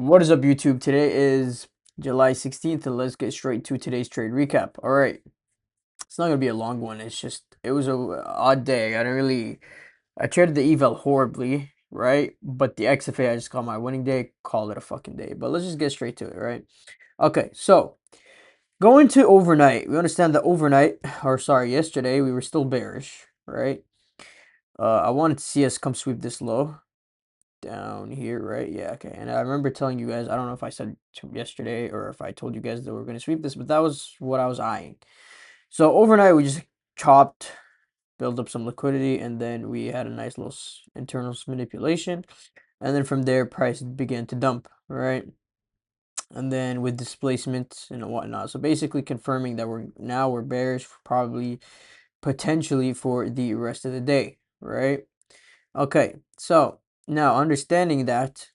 What is up, YouTube? Today is July 16th, and let's get straight to today's trade recap. All right, it's not gonna be a long one. It was a odd day. I traded the eval horribly, right? But the XFA, I just called my winning day. Call it a fucking day. But let's just get straight to it, right? Okay, so going to overnight, we understand that overnight, or sorry, yesterday we were still bearish, right? I wanted to see us come sweep this low down here, right? Yeah, okay. And I remember telling you guys, I don't know if I said yesterday or if I told you guys that we are going to sweep this, but that was what I was eyeing. So overnight, we just chopped, built up some liquidity, and then we had a nice little internal manipulation. And then from there, price began to dump, right? And then with displacement and whatnot. So basically confirming that we're bearish, probably potentially for the rest of the day, right? Okay, so now understanding that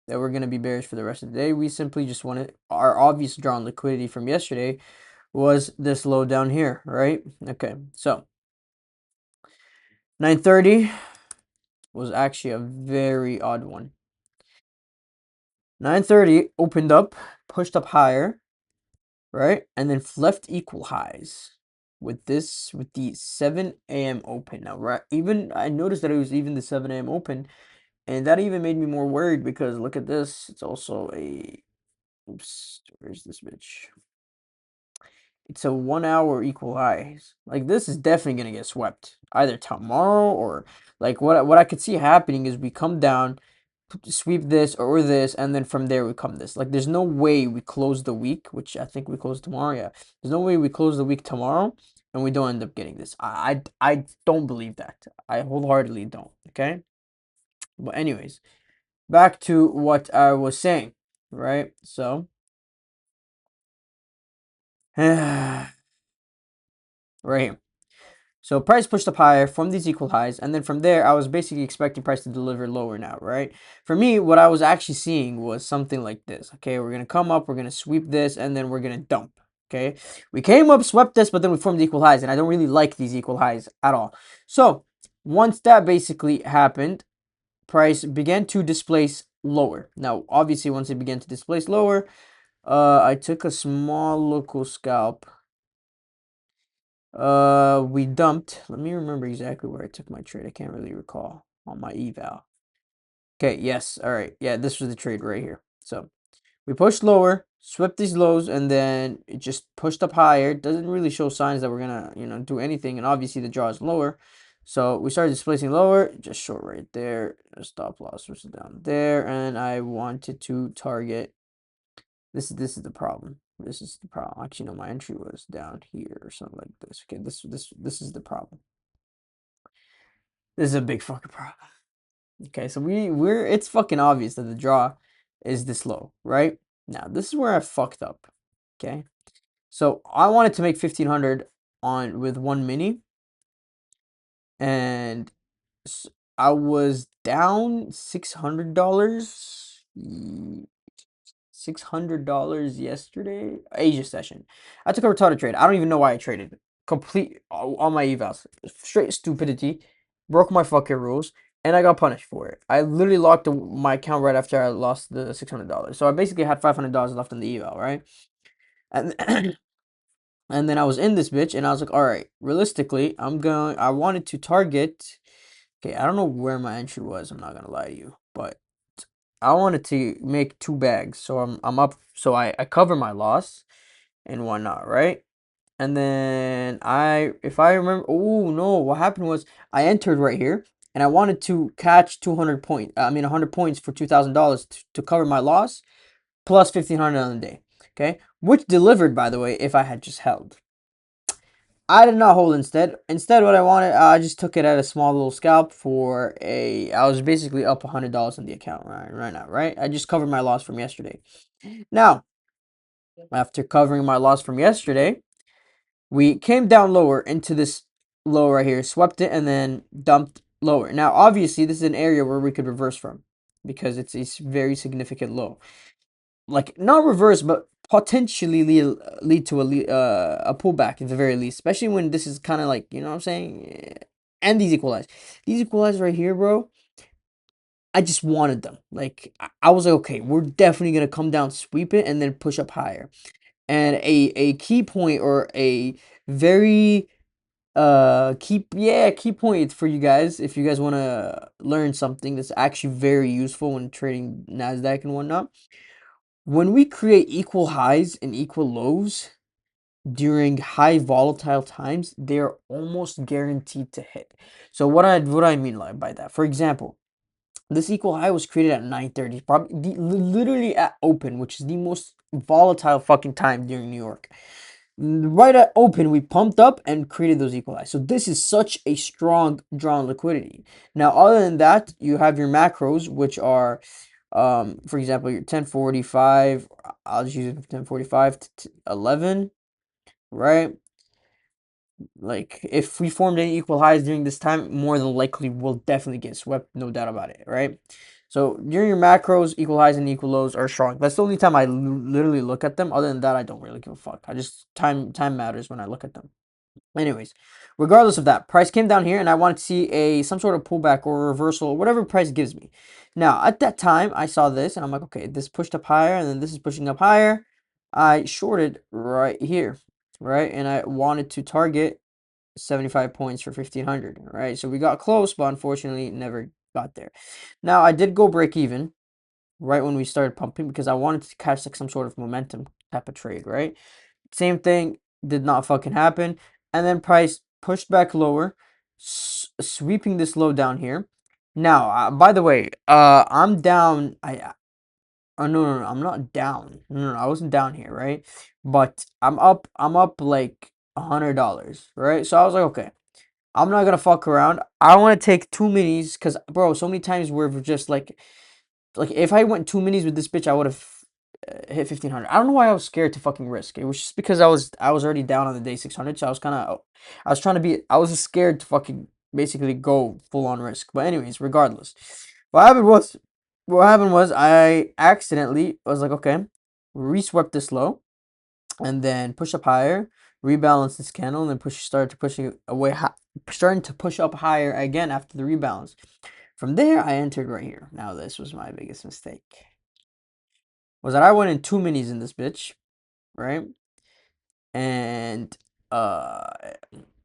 we're going to be bearish for the rest of the day, we simply just wanted our obvious draw on liquidity from yesterday was this low down here, right? Okay, so 9:30 was actually a very odd one. 9:30 opened up, pushed up higher, right? And then left equal highs with the 7 a.m. open. Now, right, even I noticed that it was even the 7 a.m. open, and that even made me more worried because look at this. It's also a, oops, where's this bitch? It's a 1 hour equal highs. Like this is definitely gonna get swept either tomorrow or like what I could see happening is we come down, sweep this or this, and then from there we come this. Like there's no way we close the week, which I think we close tomorrow. Yeah, there's no way we close the week tomorrow and we don't end up getting this. I don't believe that. I wholeheartedly don't. Okay, but anyways, back to what I was saying. Right, so right here. So price pushed up higher from these equal highs, and then from there, I was basically expecting price to deliver lower now, right? For me, what I was actually seeing was something like this. Okay, we're gonna come up, we're gonna sweep this, and then we're gonna dump. Okay, we came up, swept this, but then we formed equal highs, and I don't really like these equal highs at all. So once that basically happened, price began to displace lower. Now, obviously, once it began to displace lower, I took a small local scalp. We dumped. Let me remember exactly where I took my trade. I can't really recall on my eval. Okay, yes. All right. Yeah, this was the trade right here. So we pushed lower, swept these lows, and then it just pushed up higher. It doesn't really show signs that we're gonna, do anything. And obviously the draw is lower. So we started displacing lower, just short right there. A stop loss was down there, and I wanted to target. This is the problem. This is the problem. Actually, no, my entry was down here or something like this. Okay, this is the problem. This is a big fucking problem. Okay, so we're it's fucking obvious that the draw is this low, right? Now this is where I fucked up. Okay, so I wanted to make 1,500 on with one mini, and I was down $600. $600 yesterday. Asia session. I took a retarded trade. I don't even know why I traded. Complete on my evals. Straight stupidity. Broke my fucking rules. And I got punished for it. I literally locked my account right after I lost the $600. So I basically had $500 left in the eval, right? And and then I was in this bitch and I was like, all right, realistically, I wanted to target. Okay, I don't know where my entry was. I'm not gonna lie to you, but I wanted to make two bags, so I'm up. So I cover my loss and whatnot, right? And then if I remember, oh no, what happened was I entered right here, and I wanted to catch 200 point. I mean 100 points for $2,000 to cover my loss, plus 1,500 on the day. Okay, which delivered, by the way, if I had just held. I did not hold instead. Instead, what I wanted, I just took it at a small little scalp for a. I was basically up $100 in the account right now, right? I just covered my loss from yesterday. Now, after covering my loss from yesterday, we came down lower into this low right here, swept it, and then dumped lower. Now, obviously, this is an area where we could reverse from because it's a very significant low. Like not reverse, but potentially lead to a pullback at the very least, especially when this is kind of like, you know what I'm saying, and these equalize right here, bro. I just wanted them. Like I was like, okay, we're definitely gonna come down, sweep it, and then push up higher. And a key point or a very key point for you guys if you guys want to learn something that's actually very useful when trading Nasdaq and whatnot. When we create equal highs and equal lows during high volatile times, they are almost guaranteed to hit. So what I mean by that, for example, this equal high was created at 9:30, probably literally at open, which is the most volatile fucking time during New York. Right at open, we pumped up and created those equal highs. So this is such a strong drawn liquidity. Now, other than that, you have your macros, which are, for example, your 1045. I'll just use it from 1045 to 11, right? Like if we formed any equal highs during this time, more than likely we'll definitely get swept, no doubt about it, right? So during your macros, equal highs and equal lows are strong. That's the only time I literally look at them. Other than that, I don't really give a fuck. I just time matters when I look at them. Anyways, regardless of that, price came down here and I wanted to see some sort of pullback or reversal, whatever price gives me. Now, at that time, I saw this and I'm like, okay, this pushed up higher and then this is pushing up higher. I shorted right here, right? And I wanted to target 75 points for 1500, right? So we got close, but unfortunately never got there. Now, I did go break even right when we started pumping because I wanted to catch like some sort of momentum type of trade, right? Same thing did not fucking happen. And then price pushed back lower, sweeping this low down here. Now, by the way, I'm down. Oh no, I'm not down. No, I wasn't down here, right? But I'm up. I'm up like $100, right? So I was like, okay, I'm not gonna fuck around. I want to take two minis because, bro, so many times we're just like if I went two minis with this bitch, I would have hit 1500. I don't know why I was scared to fucking risk. It was just because I was already down on the day 600, so I was trying to be I was just scared to fucking basically go full on risk. But anyways, regardless, what happened was what happened was I accidentally was like, okay, reswept this low and then push up higher, rebalance this candle, and then started to pushing away, starting to push up higher again after the rebalance. From there, I entered right here. Now, this was my biggest mistake. Was that I went in two minis in this bitch, right? And uh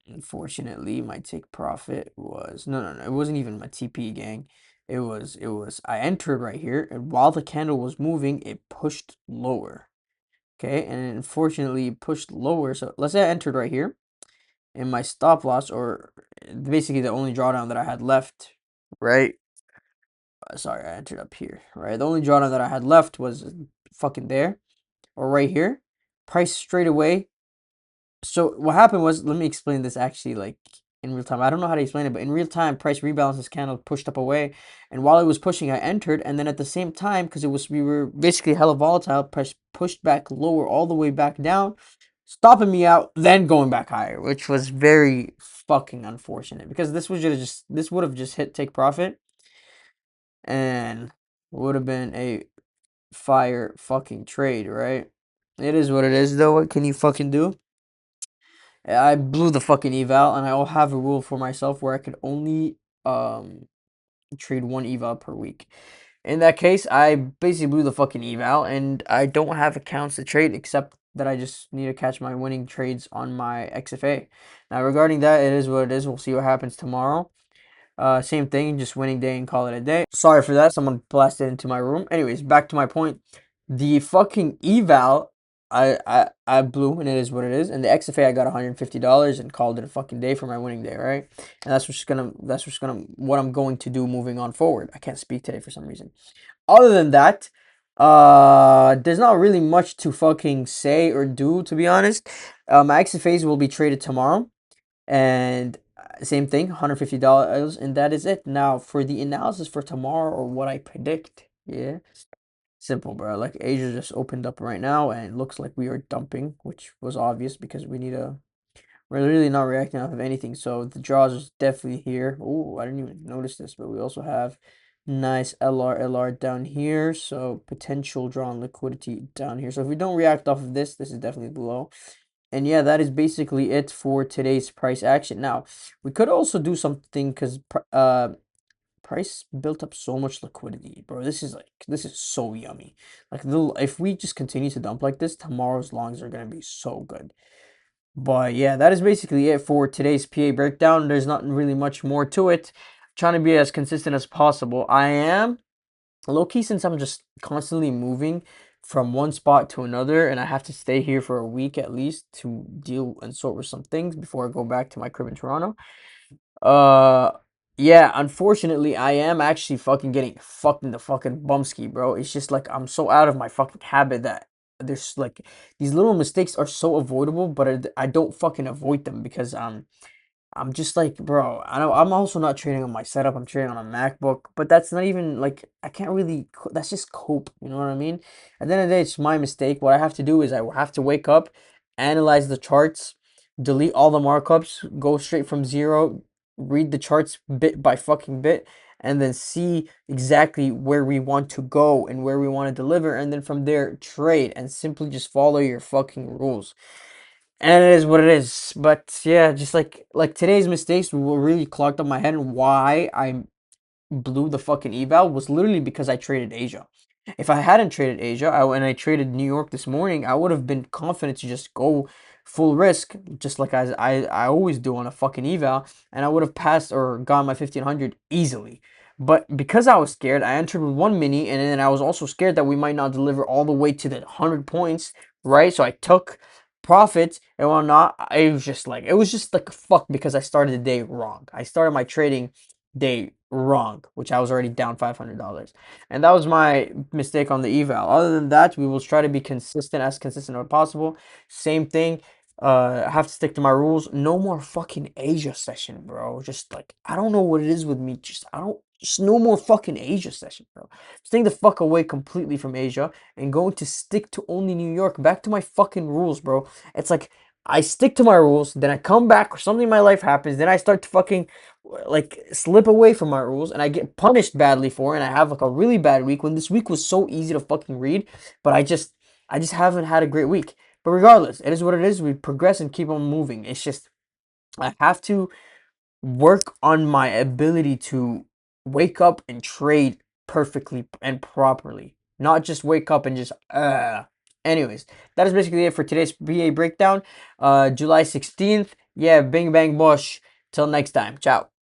unfortunately my take profit was no, it wasn't even my TP gang. It was I entered right here and while the candle was moving, it pushed lower. Okay, and unfortunately it pushed lower. So let's say I entered right here and my stop loss or basically the only drawdown that I had left, right? Sorry, I entered up here, right? The only drawdown that I had left was fucking there or right here. Price straight away. So what happened was, let me explain this actually like in real time. I don't know how to explain it, but in real time, price rebalances candle pushed up away, and while it was pushing, I entered, and then at the same time, because we were basically hella volatile, price pushed back lower all the way back down, stopping me out, then going back higher, which was very fucking unfortunate because this would have just hit take profit and would have been a fire fucking trade, right? It is what it is, though. What can you fucking do? I blew the fucking eval, and I'll have a rule for myself where I could only trade one eval per week. In that case, I basically blew the fucking eval, and I don't have accounts to trade except that I just need to catch my winning trades on my XFA. Now, regarding that, it is what it is. We'll see what happens tomorrow. Same thing, just winning day and call it a day. Sorry for that. Someone blasted into my room. Anyways, back to my point. The fucking eval, I blew, and it is what it is. And the XFA, I got $150 and called it a fucking day for my winning day, right? And what I'm going to do moving on forward. I can't speak today for some reason. Other than that, there's not really much to fucking say or do, to be honest. My XFAs will be traded tomorrow. And same thing, $150, and that is it. Now, for the analysis for tomorrow or what I predict, yeah, simple, bro. Like Asia just opened up right now, and it looks like we are dumping, which was obvious because we're really not reacting off of anything. So the draws is definitely here. Oh, I didn't even notice this, but we also have nice LR down here. So potential drawn liquidity down here. So if we don't react off of this, this is definitely below. And yeah, that is basically it for today's price action. Now, we could also do something because price built up so much liquidity, bro. This is so yummy. Like if we just continue to dump like this, tomorrow's longs are gonna be so good. But yeah, that is basically it for today's PA breakdown. There's not really much more to it. Trying to be as consistent as possible. I am low key since I'm just constantly moving from one spot to another, and I have to stay here for a week at least to deal and sort with some things before I go back to my crib in Toronto. Uh, yeah, unfortunately, I am actually fucking getting fucked in the fucking bumski, bro. It's just like I'm so out of my fucking habit that there's like these little mistakes are so avoidable, but I don't fucking avoid them because I'm just like, bro, I know I'm also not trading on my setup. I'm trading on a MacBook, but that's not even like I can't really. That's just cope. You know what I mean? At the end of the day, it's my mistake. What I have to do is I have to wake up, analyze the charts, delete all the markups, go straight from zero, read the charts bit by fucking bit, and then see exactly where we want to go and where we want to deliver, and then from there trade and simply just follow your fucking rules. And it is what it is. But yeah, just like today's mistakes were really clogged up my head, and why I blew the fucking eval was literally because I traded Asia. If I hadn't traded Asia, and I traded New York this morning, I would have been confident to just go full risk, just like I always do on a fucking eval, and I would have passed or gone my 1500 easily. But because I was scared, I entered with one mini, and then I was also scared that we might not deliver all the way to the 100 points, right? So I took profits and whatnot. It was just like fuck because I started the day wrong. I started my trading day wrong, which I was already down $500. And that was my mistake on the eval. Other than that, we will try to be consistent as possible. Same thing. I have to stick to my rules. No more fucking Asia session, bro. Just like I don't know what it is with me. Just no more fucking Asia session, bro. Staying the fuck away completely from Asia and going to stick to only New York. Back to my fucking rules, bro. It's like I stick to my rules, then I come back or something in my life happens, then I start to fucking like slip away from my rules and I get punished badly for it and I have like a really bad week when this week was so easy to fucking read, but I just haven't had a great week. But regardless, it is what it is. We progress and keep on moving. It's just I have to work on my ability to wake up and trade perfectly and properly. Not just wake up and just anyways, that is basically it for today's BA breakdown. July 16th. Yeah, bing bang bush. Till next time. Ciao.